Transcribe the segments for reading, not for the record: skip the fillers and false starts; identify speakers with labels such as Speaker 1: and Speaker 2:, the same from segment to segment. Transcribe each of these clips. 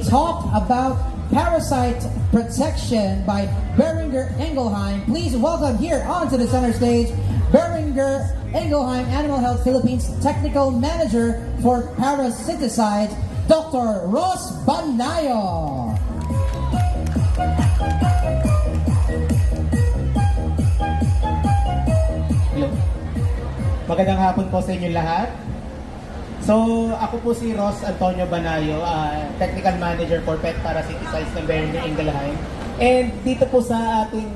Speaker 1: Talk about parasite protection by Beringer Engelheim. Please welcome here onto the center stage, Beringer Engelheim, Animal Health Philippines Technical Manager for Parasiticides, Dr. Ross Banayo.
Speaker 2: Hello. Magandang hapon po sa inyo lahat. So, ako po si Ross Antonio Banayo, Technical Manager for Pet Parasiticides ng Beringer Engelheim. And dito po sa ating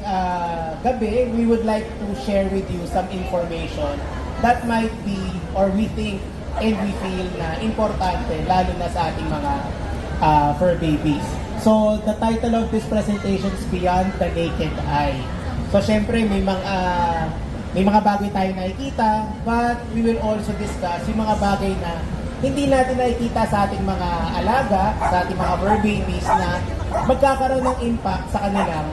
Speaker 2: gabi, we would like to share with you some information that might be, or we think, and we feel na importante, lalo na sa ating mga fur babies. So, the title of this presentation is Beyond the Naked Eye. So, syempre, may mga bagay tayo nakikita, but we will also discuss yung mga bagay na hindi natin nakikita sa ating mga alaga, sa ating mga fur babies na magkakaroon ng impact sa kanilang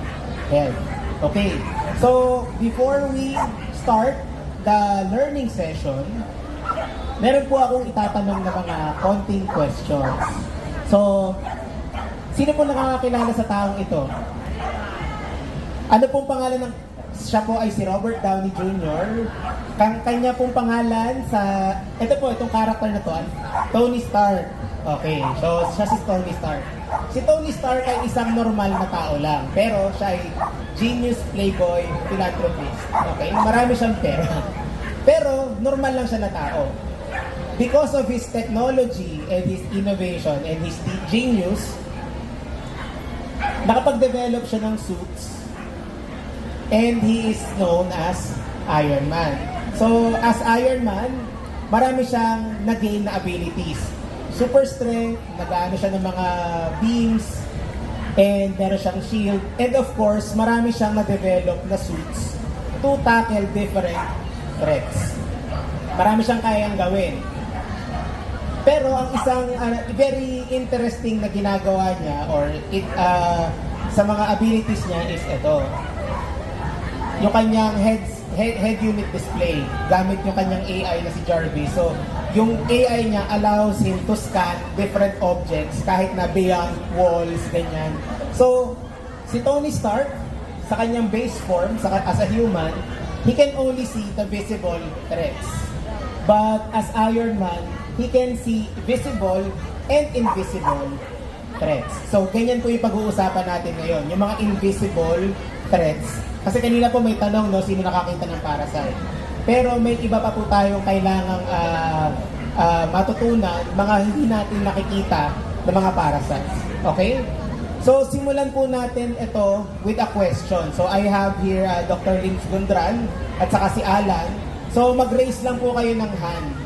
Speaker 2: health. Okay, so before we start the learning session, meron po akong itatanong na mga konting questions. So, sino po nakakakilala sa taong ito? Ano pong pangalan ng... Siya po ay si Robert Downey Jr. Kanya pong pangalan sa... Ito po, itong character na to, Tony Stark. Okay, so siya si Tony Stark. Si Tony Stark ay isang normal na tao lang, pero siya ay genius, playboy, philanthropist. Okay, marami siyang pera. Pero normal lang siya na tao. Because of his technology and his innovation and his genius, nakapag-develop siya ng suits. And he is known as Iron Man. So, as Iron Man, marami siyang nag-gain na abilities. Super strength, nag-ano siya ng mga beams, and meron siyang shield. And of course, marami siyang na-develop na suits to tackle different threats. Marami siyang kayang gawin. Pero ang isang very interesting na ginagawa niya or sa mga abilities niya is ito. Yung kanyang head unit display, gamit yung kanyang AI na si Jarvis. So, yung AI niya allows him to scan different objects kahit na beyond walls, ganyan. So, si Tony Stark, sa kanyang base form, as a human, he can only see the visible threats. But as Iron Man, he can see visible and invisible threats. So, ganyan po yung pag-uusapan natin ngayon, yung mga invisible threats. Kasi kanina po may tanong, no, sino nakakita ng parasite. Pero may iba pa po tayong kailangang matutunan, mga hindi natin nakikita ng mga parasites. Okay? So, simulan po natin ito with a question. So, I have here Dr. Linz Gundran at saka si Alan. So, mag-raise lang po kayo ng hand.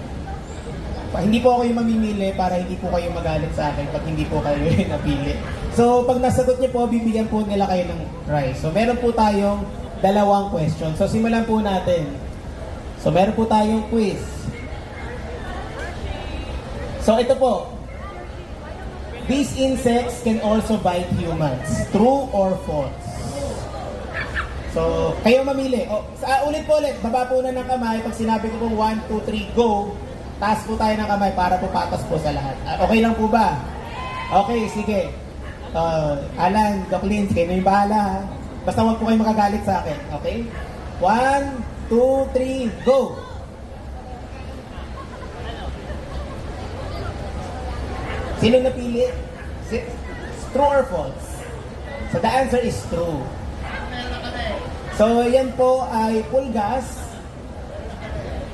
Speaker 2: Hindi po ako yung mamimili para hindi po kayo magalit sa akin pag hindi po kayo yung napili. So, pag nasagot niyo po, bibigyan po nila kayo ng prize. So, meron po tayong dalawang question. So, simulan po natin. So, meron po tayong quiz. So, ito po. These insects can also bite humans. True or false? So, kayo mamili. Ulit po ulit. Baba po na ng kamay. Pag sinabi ko pong 1, 2, 3, go. Taas po tayo ng kamay para po patas po sa lahat. Okay lang po ba? Okay, sige. Alan, Doc Linz, kayo na yung bahala ha. Basta huwag po kayo makagalit sa akin. Okay? 1, 2, 3, go! Sino napili? True or false? So the answer is true. So yan po ay pulgas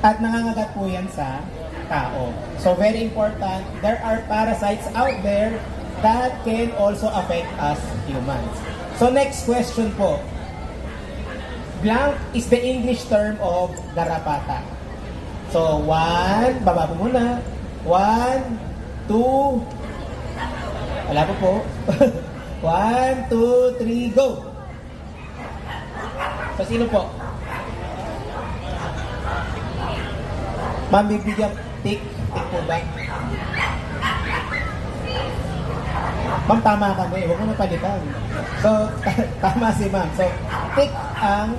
Speaker 2: at nangangagat po yan sa tao. So very important, there are parasites out there that can also affect us humans. So next question po. Blank is the English term of garapata. So 1, baba po muna. 1, 2, wala po. 1, 2, 3, go! So sino po? Ma'am, bibigyan tick po ba? Ma'am, tama ka na eh. Huwag mo napalitan. So, tama si ma'am. So, tick ang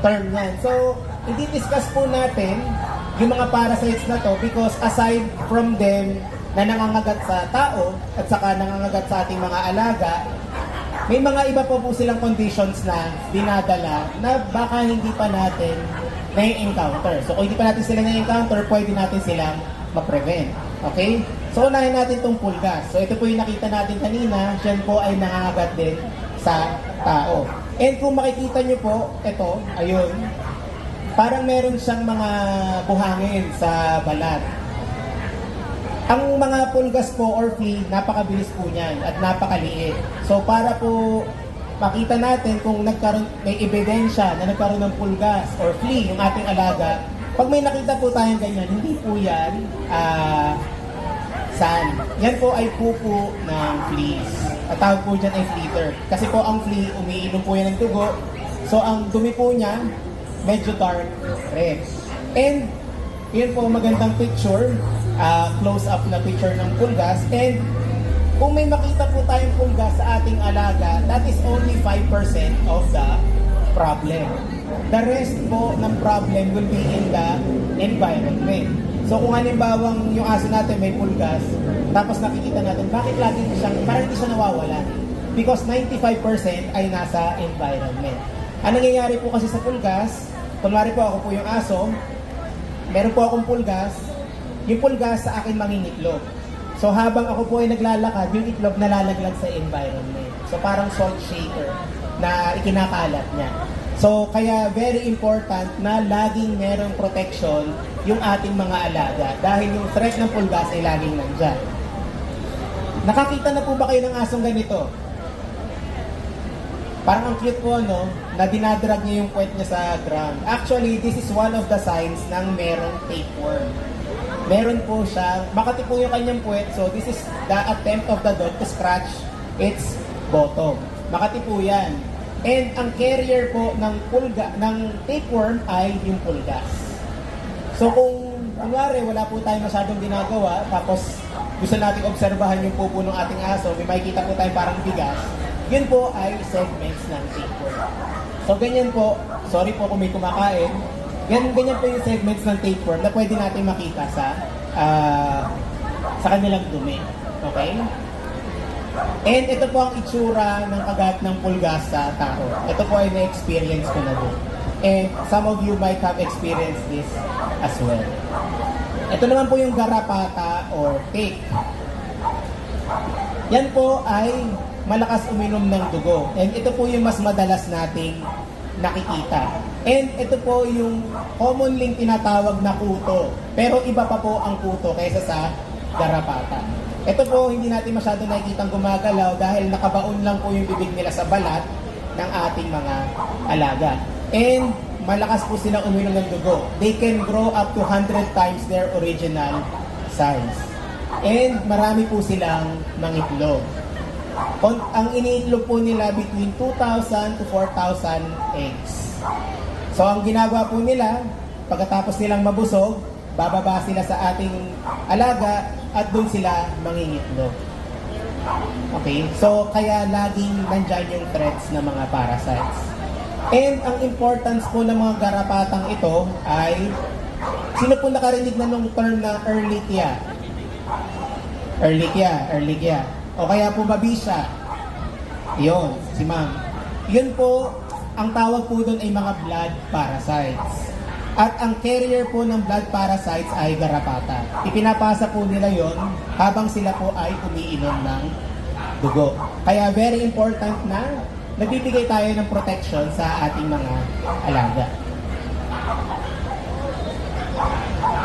Speaker 2: term niyan. So, i-discuss po natin yung mga parasites na to because aside from them na nangangagat sa tao at saka nangangagat sa ating mga alaga, may mga iba pa po silang conditions na dinadala na baka hindi pa natin na-encounter. So kung hindi pa natin sila na-encounter, pwede natin silang ma-prevent. Okay? So unahin natin itong pulgas. So ito po yung nakita natin kanina, siyan po ay nangangagat din sa tao. And kung makikita nyo po, ito, ayun, parang meron siyang mga buhangin sa balat. Ang mga pulgas po or flea, napakabilis po niyan at napakaliit. So para po makita natin kung may ebidensya na nagkaroon ng pulgas or flea yung ating alaga, pag may nakita po tayong ganyan, hindi po yan sand. Yan po ay pupo ng fleas. At tawag po dyan ay fleater. Kasi po ang flea, umiinom po yan ng dugo. So ang dumi po niya, medyo dark red. And yun po magandang picture, close-up na picture ng pulgas. And kung may makita po tayong pulgas sa ating alaga, that is only 5% of the problem. The rest po ng problem will be in the environment. So kung halimbawang yung aso natin may pulgas, tapos nakikita natin, bakit lagi siyang, parang hindi siya nawawala? Because 95% ay nasa environment. Ang nangyayari po kasi sa pulgas, kunwari po ako po yung aso, meron po akong pulgas, yung pulgas sa akin mangingitlog. So habang ako po ay naglalakad, yung itlog nalalaglag sa environment. So parang salt shaker na ikinakalat niya. So kaya very important na laging merong protection yung ating mga alaga dahil yung threat ng pulgas ay laging nandyan. Nakakita na po ba kayo ng asong ganito? Parang ang cute po, no? Na dinadrag niya yung puwet niya sa ground. Actually, this is one of the signs ng merong tapeworm. Meron po siya, makati po yung kanyang puwet, so this is the attempt of the dog to scratch its bottom. Makati po yan. And ang carrier po ng tapeworm ay yung pulgas. So kung kunwari wala po tayong masyadong ginagawa, tapos gusto natin obserbahan yung pupo ng ating aso, may makikita po tayong parang bigas, yun po ay segments ng tapeworm. So ganyan po, sorry po kung may kumakain, ganyan po yung segments ng tapeworm na pwede natin makita sa kanilang dumi. Okay? And ito po ang itsura ng kagat ng pulgas sa tao. Ito po ay na-experience ko na din. And some of you might have experienced this as well. Ito naman po yung garapata or tick. Yan po ay malakas uminom ng dugo. And ito po yung mas madalas nating nakikita. And ito po yung commonly tinatawag na kuto. Pero iba pa po ang kuto kaysa sa garapata. Ito po hindi natin masyado nakikitang gumagalaw dahil nakabaon lang po yung bibig nila sa balat ng ating mga alaga. And malakas po silang uminom ng dugo. They can grow up to 100 times their original size. And marami po silang mangitlog. Ang iniitlog po nila between 2,000 to 4,000 eggs. So ang ginagawa po nila, pagkatapos nilang mabusog, bababa sila sa ating alaga at doon sila mangingitlog. Okay? So kaya laging nandyan yung threats ng mga parasites. And ang importance po ng mga garapatang ito ay, sino po nakarinig na nung term na Ehrlichia? Ehrlichia. O kaya po Babesia. Yun, si ma'am. Yun po, ang tawag po doon ay mga blood parasites. At ang carrier po ng blood parasites ay garapata. Ipinapasa po nila yon habang sila po ay umiinom ng dugo. Kaya very important na nagbibigay tayo ng protection sa ating mga alaga.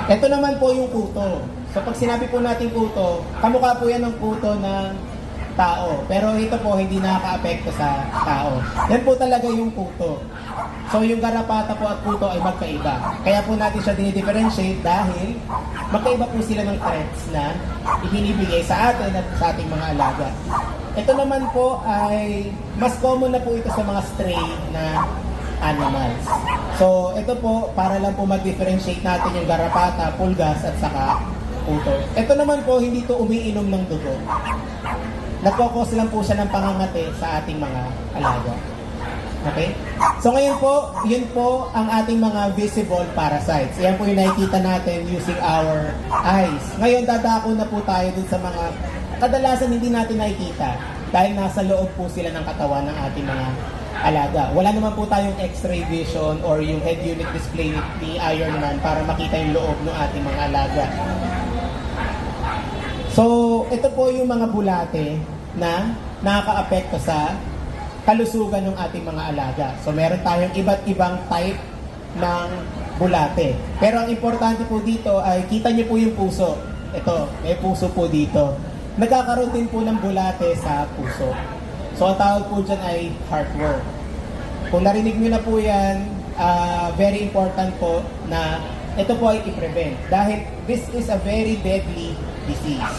Speaker 2: Ito naman po yung kuto. So pag sinabi po natin kuto, kamukha po yan ng kuto ng tao. Pero ito po hindi nakaka-apekto sa tao. Yan po talaga yung kuto. So yung garapata po at kuto ay magkaiba. Kaya po natin siya dinidifferentiate dahil magkaiba po sila ng threats na ibinibigay sa atin at sa ating mga alaga. Ito naman po ay mas common na po ito sa mga stray na animals. So ito po para lang po mag-differentiate natin yung garapata, pulgas at saka kuto. Ito naman po hindi to umiinom ng dugo. Nagkokos lang po siya ng pangangati sa ating mga alaga. Okay? So ngayon po, yun po ang ating mga visible parasites. Yan po yung nakikita natin using our eyes. Ngayon, dadako na po tayo dun sa mga kadalasan hindi natin nakikita dahil nasa loob po sila ng katawan ng ating mga alaga. Wala naman po tayong x-ray vision or yung head unit display ni Iron Man para makita yung loob ng ating mga alaga. So, ito po yung mga bulate na nakaka-apekto sa kalusugan ng ating mga alaga. So, meron tayong iba't ibang type ng bulate. Pero ang importante po dito ay kita niyo po yung puso. Ito, may puso po dito. Nagkakaroon din po ng bulate sa puso. So, ang tawag po dyan ay heartworm. Kung narinig nyo na po yan, very important po na ito po ay i-prevent. Dahil this is a very deadly disease.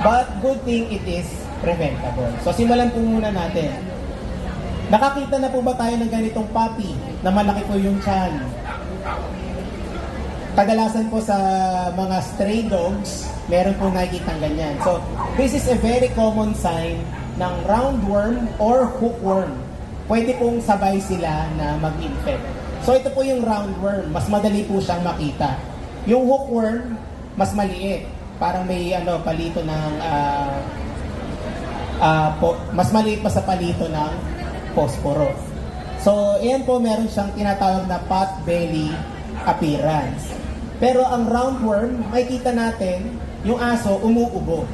Speaker 2: But good thing it is preventable. So, simulan po muna natin. Nakakita na po ba tayo ng ganitong puppy na malaki po yung tiyan? Kadalasan po sa mga stray dogs, meron po nakikita ganyan. So, this is a very common sign ng roundworm or hookworm. Pwede pong sabay sila na mag-infect. So, ito po yung roundworm. Mas madali po siyang makita. Yung hookworm, mas maliit. Parang may palito ng mas maliit pa sa palito ng posporo. So, ayan po, meron siyang tinatawag na pot belly appearance. Pero ang roundworm, makikita natin, yung aso, umuubo.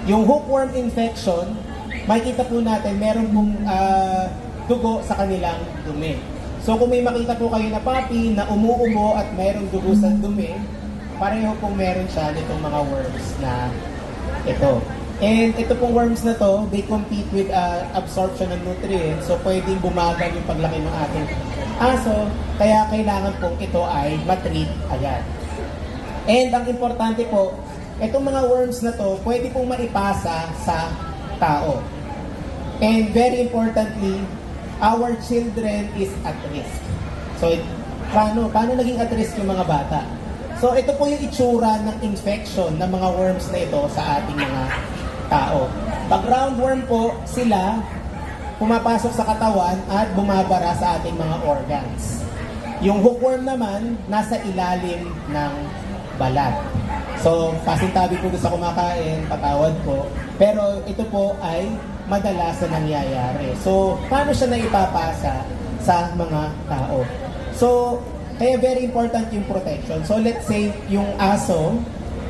Speaker 2: Yung hookworm infection, makikita po natin, meron pong dugo sa kanilang dumi. So, kung may makita po kayo na puppy na umuubo at mayroong dugo sa dumi, pareho pong meron siya nitong mga worms na ito. And ito pong worms na to, they compete with absorption ng nutrients. So, pwedeng bumagal yung paglaki ng ating aso. Kaya kailangan pong ito ay matreat agad. And ang importante po, itong mga worms na to, pwede pong maipasa sa tao. And very importantly, our children is at risk. So, paano naging at risk yung mga bata? So, ito po yung itsura ng infection ng mga worms na ito sa ating mga tao. Pag roundworm po, sila pumapasok sa katawan at bumabara sa ating mga organs. Yung hookworm naman, nasa ilalim ng balat. So, pasintabi po sa kumakain, patawad po. Pero ito po ay madalas na nangyayari. So, paano siya naipapasa sa mga tao? So, kaya very important yung protection. So, let's say yung aso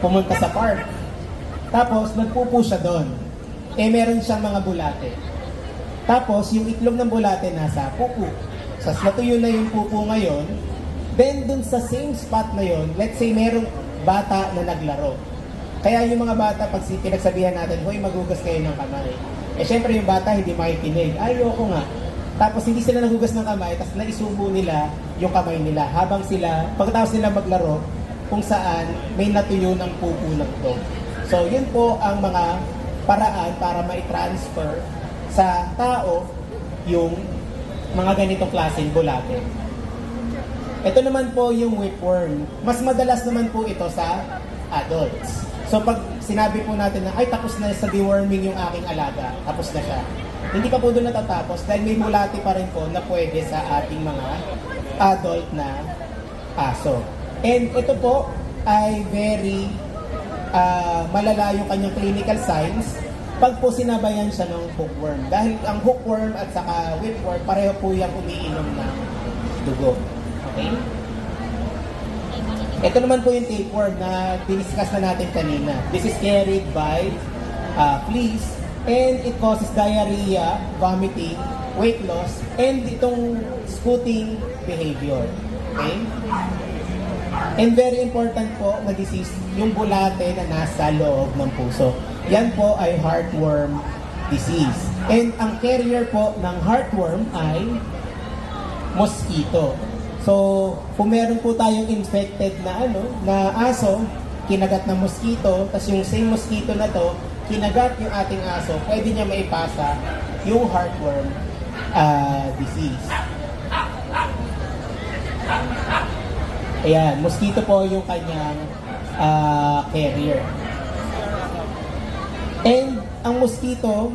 Speaker 2: pumunta sa park. Tapos, nagpupo siya doon. Meron siyang mga bulate. Tapos, yung itlog ng bulate nasa pupo. So, natuyo na yung pupo ngayon. Then, dun sa same spot na yon, let's say merong bata na naglaro. Kaya yung mga bata, pag pinagsabihan natin, hoy, magugas kayo ng kamay. Syempre yung bata hindi makikinig. Ayoko nga. Tapos, hindi sila nagugas ng kamay, tapos naisubo nila yung kamay nila. Habang sila, pagkatapos nila maglaro, kung saan may natuyo ng pupo ng dog. So, yun po ang mga paraan para mai-transfer sa tao yung mga ganitong klaseng bulate. Ito naman po yung whipworm. Mas madalas naman po ito sa adults. So, pag sinabi po natin na, ay, tapos na sa deworming yung aking alaga, tapos na siya. Hindi pa po doon natatapos dahil may bulate pa rin po na pwede sa ating mga adult na aso. And ito po ay very malala yung kanyang clinical signs pag po sinabayan siya ng hookworm. Dahil ang hookworm at saka whipworm, pareho po yung umiinom ng dugo. Okay? Ito naman po yung tapeworm na diniscuss na natin kanina. This is carried by fleas and it causes diarrhea, vomiting, weight loss, and itong scooting behavior. Okay? And very important po na disease, yung bulate na nasa loob ng puso. Yan po ay heartworm disease. And ang carrier po ng heartworm ay mosquito. So, kung meron po tayong infected na aso, kinagat ng mosquito, tapos yung same mosquito na to, kinagat yung ating aso, pwede niya maipasa yung heartworm disease. Ayan, mosquito po yung kanyang carrier. And ang mosquito,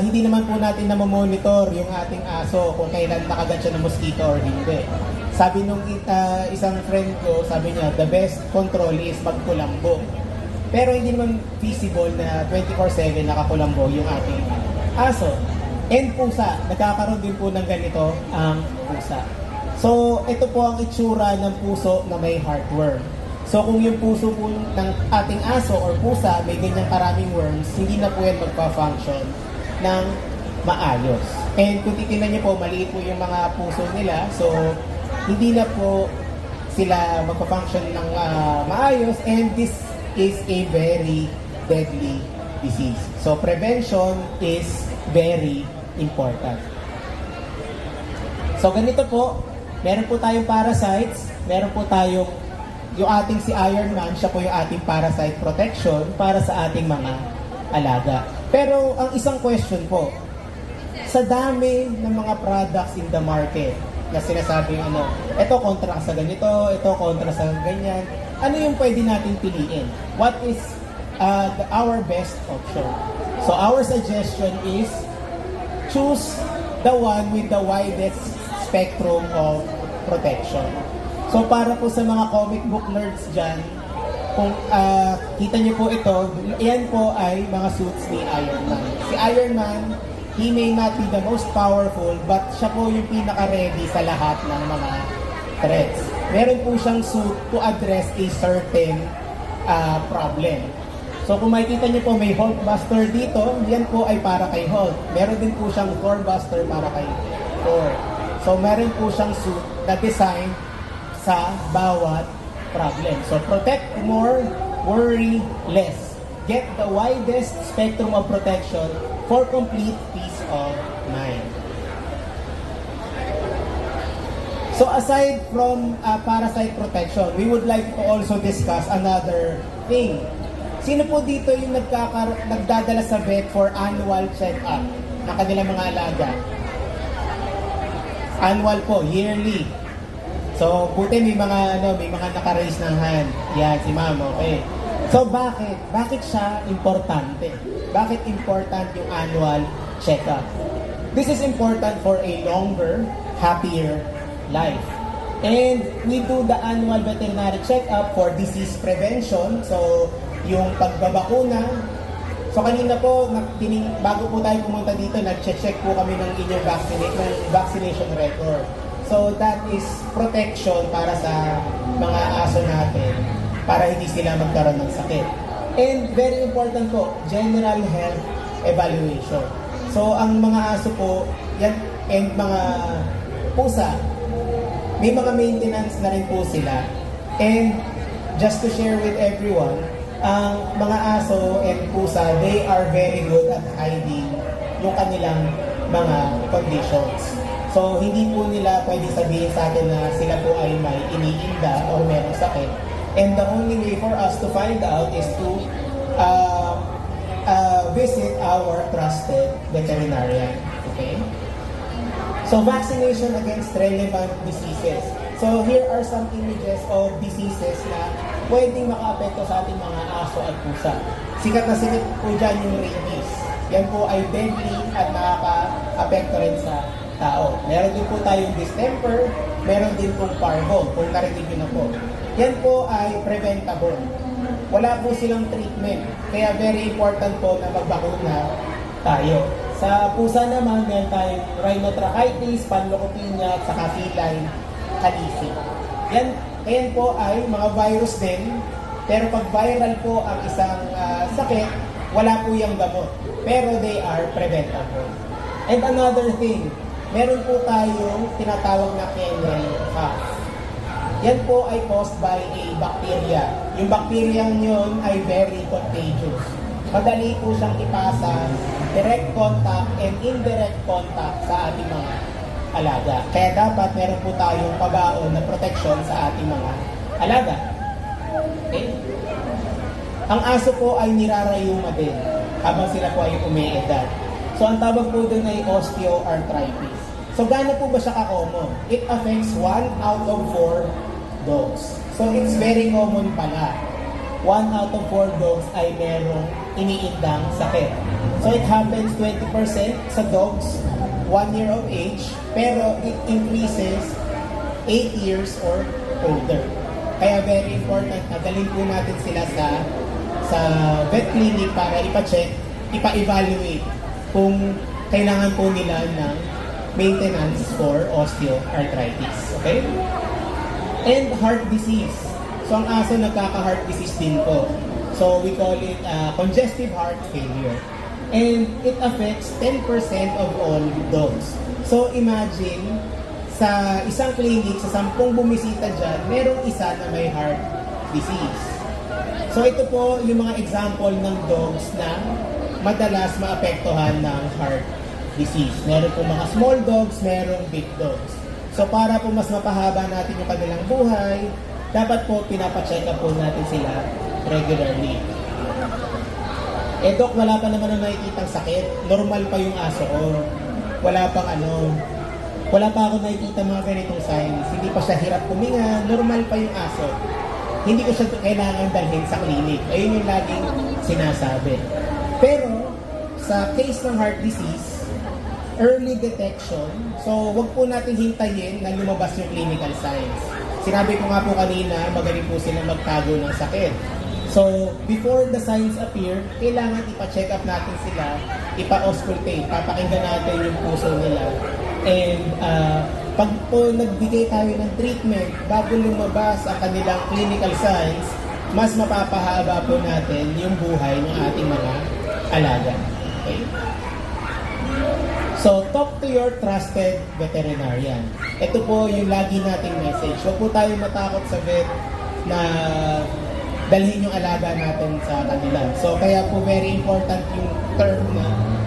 Speaker 2: hindi naman po natin na monitor yung ating aso kung kailan nakagat siya ng mosquito or hindi. Sabi nung isang friend ko, sabi niya, the best control is magkulambo. Pero hindi naman feasible na 24/7 nakakulambo yung ating aso. And pusa, nagkakaroon din po ng ganito ang pusa. So, ito po ang itsura ng puso na may heartworm. So, kung yung puso po ng ating aso or pusa may ganyang karaming worms, hindi na po yan magpa-function ng maayos. And kung titignan niyo po, maliit po yung mga puso nila. So, hindi na po sila magpa-function ng maayos. And this is a very deadly disease. So, prevention is very important. So, ganito po. Meron po tayong parasites. Meron po tayong yung ating si Iron Man, siya po yung ating parasite protection para sa ating mga alaga. Pero ang isang question po, sa dami ng mga products in the market na sinasabing ito kontra sa ganito, ito kontra sa ganyan, ano yung pwede natin piliin? What is our best option? So our suggestion is choose the one with the widest spectrum of protection. So para po sa mga comic book nerds dyan, kung kita niyo po ito, yan po ay mga suits ni Iron Man. Si Iron Man, he may not be the most powerful, but siya po yung pinaka-ready sa lahat ng mga threats. Meron po siyang suit to address a certain problem. So kung makikita niyo po may Hulkbuster dito, yan po ay para kay Hulk. Meron din po siyang Thorbuster para kay Thor. So meron po siyang suit na design sa bawat problem. So protect more, worry less. Get the widest spectrum of protection for complete peace of mind. So aside from parasite protection, we would like to also discuss another thing. Sino po dito yung nagdadala sa vet for annual check-up ng kanilang mga alaga? Annual po, yearly. So, buti may mga naka-raise ng hand. Yan, si ma'am, okay. So, bakit? Bakit siya importante? Bakit important yung annual check-up? This is important for a longer, happier life. And we do the annual veterinary check-up for disease prevention. So, yung pagbabakuna. So, kanina po, bago po tayo pumunta dito, nag-check po kami ng inyong vaccination record. So that is protection para sa mga aso natin para hindi sila magkaroon ng sakit. And very important po, general health evaluation. So ang mga aso po, yan, and mga pusa, may mga maintenance na rin po sila. And just to share with everyone, ang mga aso and pusa, they are very good at hiding yung kanilang mga conditions. So, hindi po nila pwede sabihin sa atin na sila po ay may iniinda o merong sakit. And the only way for us to find out is to visit our trusted veterinarian. Okay? So, vaccination against relevant diseases. So, here are some images of diseases na pwedeng makaapekto sa ating mga aso at pusa. Sikat na sikat po dyan yung rabies. Yan po ay deadly at nakaka-apekto rin sa tao. Meron din po tayong distemper, meron din pong parvo, kung narinig nyo na po. Yan po ay preventable. Wala po silang treatment. Kaya very important po na magbakuna tayo. Sa pusa naman, meron tayong rhinotrachitis, panleukopenia, at saka feline calicium. Yan po ay mga virus din, pero pag viral po ang isang sakit, wala po yung gamot. Pero they are preventable. And another thing, meron po tayong tinatawag na kennel cough. Yan po ay caused by a bacteria. Yung bacteria yun ay very contagious. Madali po siyang ipasa, direct contact and indirect contact sa ating mga alaga. Kaya dapat meron po tayong pabaon na protection sa ating mga alaga. Okay? Ang aso po ay nirarayuma din habang sila po ay umiedad. So ang tawag po dun ay osteoarthritis. So gaano po ba siya ka-common? It affects 1 out of 4 dogs. So it's very common pala. 1 out of 4 dogs ay merong iniindang sakit. So it happens 20% sa dogs 1 year of age, pero it increases 8 years or older. Kaya very important na dalhin po natin sila sa vet clinic para ipa-check, ipa-evaluate kung kailangan po nila ng maintenance for osteoarthritis. Okay? And heart disease. So ang aso nagkaka-heart disease din po. So we call it congestive heart failure. And it affects 10% of all dogs. So imagine, sa isang clinic, sa 10 bumisita dyan, merong isa na may heart disease. So ito po yung mga example ng dogs na madalas maapektuhan ng heart disease. Meron po mga small dogs, merong big dogs. So para po mas mapahaba natin yung kanilang buhay, dapat po pinapacheck up po natin sila regularly. Eh Doc, wala pa naman ang nakikitang sakit. Normal pa yung aso ko. Wala pa ako nakikita mga ganitong signs. Hindi pa siya hirap huminga. Normal pa yung aso. Hindi ko siya kailangan dalhin sa clinic. Ayun yung laging sinasabi. Pero, sa case ng heart disease, early detection, so wag po natin hintayin na lumabas yung clinical signs. Sinabi ko nga po kanina, magaling po sila magtago ng sakit. So, before the signs appear, kailangan ipa-check up natin sila, ipa-auscultate, papakinggan natin yung puso nila. And pag po nagbigay tayo ng treatment, bago lumabas ang kanilang clinical signs, mas mapapahaba po natin yung buhay ng ating mga alaga. Okay? So, talk to your trusted veterinarian. Ito po yung lagi nating message. Huwag po tayo matakot sa vet na dalhin yung alaga natin sa kanila. So, kaya po very important yung term na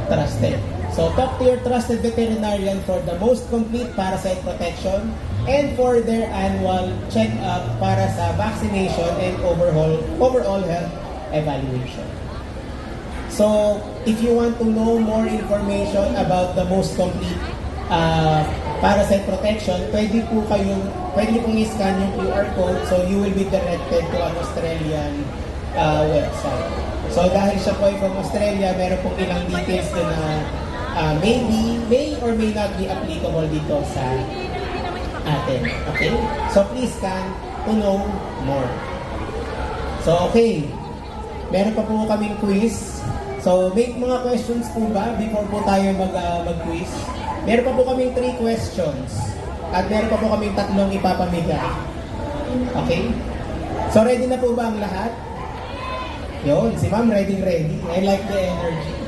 Speaker 2: trusted. So, talk to your trusted veterinarian for the most complete parasite protection and for their annual check-up para sa vaccination and overall health evaluation. So, if you want to know more information about the most complete parasite protection, pwede pong i-scan yung QR code, so you will be directed to an Australian website. So dahil siya po ay from Australia, meron pong ilang details na may or may not be applicable dito sa atin. Okay? So please scan to know more. So okay, meron pa po kaming quiz. So may mga questions po ba before po tayo mag-quiz? Meron pa po kaming 3 questions. At meron pa po kaming 3 ipapamigay. Okay? So ready na po ba ang lahat? Yun, si Ma'am ready. I like the energy.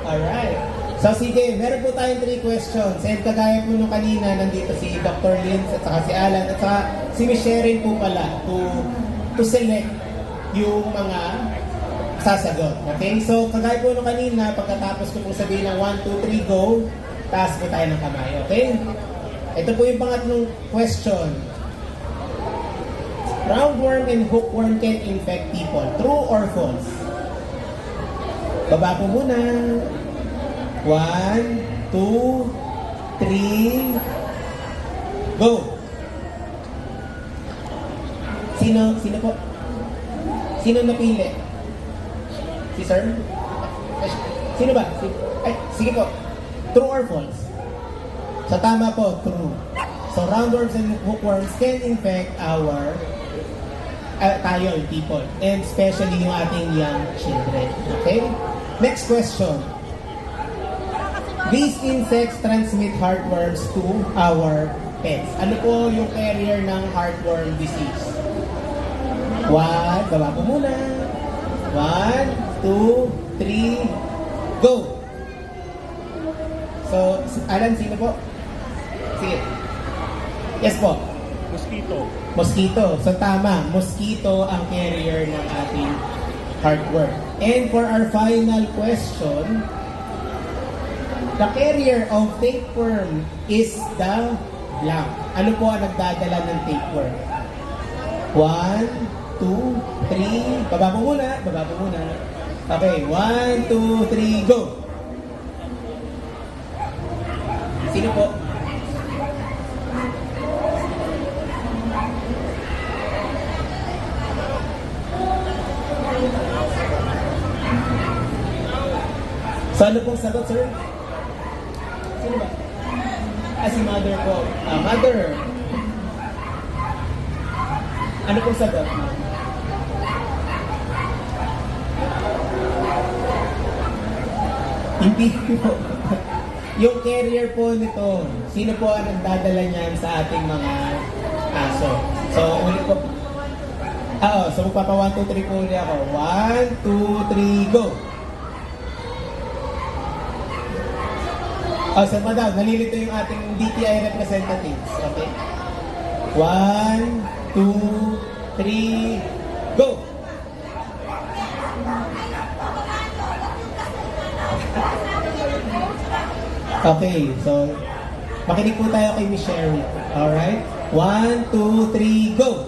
Speaker 2: Alright. So sige, meron po tayong 3 questions. And kagaya po nung kanina, nandito si Dr. Linz at saka si Alan at saka si Michelle rin po pala to select yung mga sasagot. Okay? So kagaya po nung kanina, pagkatapos ko po sabihin ng 1, 2, 3, go, taas po tayo ng kamay. Okay? Ito po yung pangatlong question. Roundworm and hookworm can infect people. True or false? Baba po muna. 1, 2, 3, go! Sino po? Sino napili? Si sir? Sino ba? Sige po. True or false? So tama po, true. So roundworms and hookworms can infect tayo, people, and especially yung ating young children. Okay? Next question. These insects transmit heartworms to our pets. Ano po yung carrier ng heartworm disease? 1, baba po muna. 1, 2, 3, go! So, Alan, sino po? Sige. Yes po. Mosquito. So, tama. Mosquito ang carrier ng ating heartworm. And for our final question, the carrier of tapeworm is the blank. Ano po ang nagdadala ng tapeworm? 1, 2, 3. Baba po muna. Okay. 1, 2, 3, go! Sino po? So ano pong sagot, sir? Sino ba? Si mother po. Mother. Ano pong sagot? Hindi po. Yung carrier po nito, sino po ang nagdadala niyan sa ating mga aso? So, ulit po. So magpapa 1, 2, 3 po ulit ako. 1, 2, 3, go! So madam, nalilito yung ating DTI representatives. Okay? 1, 2, 3, go! Okay, so makinig po tayo kay Miss Sherry. Alright? 1, 2, 3, go!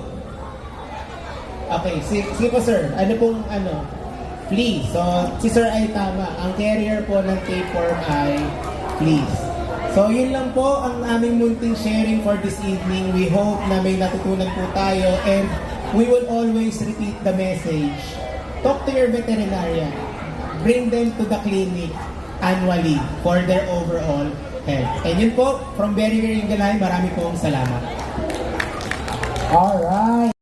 Speaker 2: Okay, sige po sir. Ano pong flea. So, si sir ay tama. Ang carrier po ng tapeworm ay fleas. So, yun lang po ang aming munting sharing for this evening. We hope na may natutunan po tayo and we will always repeat the message. Talk to your veterinarian. Bring them to the clinic annually for their overall health. And yun po, from Very Very Ingalay, marami pong salamat.
Speaker 1: Alright.